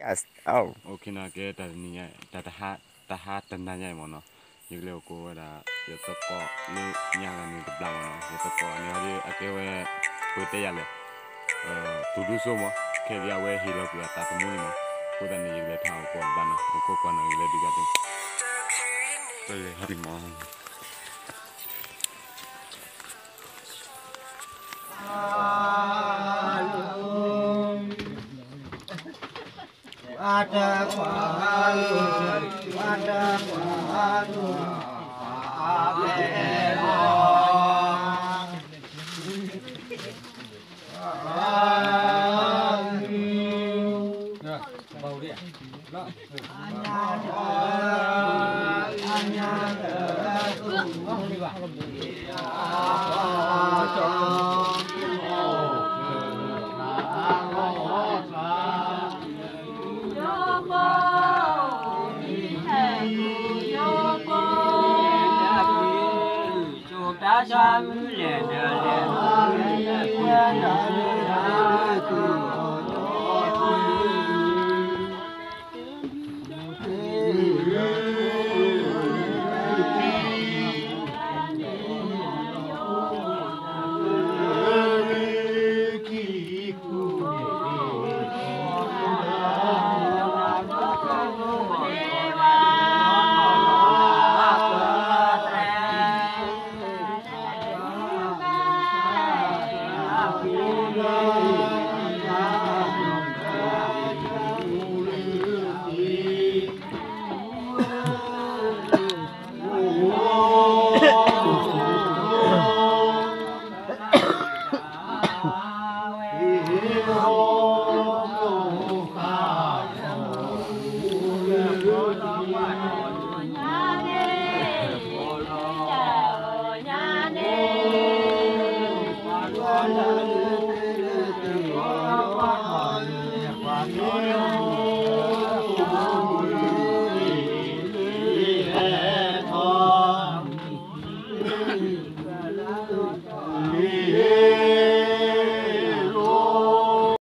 Yes. Oh. Ok na ke ta ni ya ta ha tan na ya mo no như leo cô là giờ tập cọ ni nhà là ni tập làm nó giờ tập cọ ni hari ake we bữa tây à le tu du so mo ke ya we hi lo ya ta tu ni mo cô ta ni le thao ko ba no ko ko na le diga tin tôi hari mo Ada kualu, ada kualu, Hãy subscribe cho kênh Ghiền Mì Gõ để không bỏ lỡ những video hấp dẫn.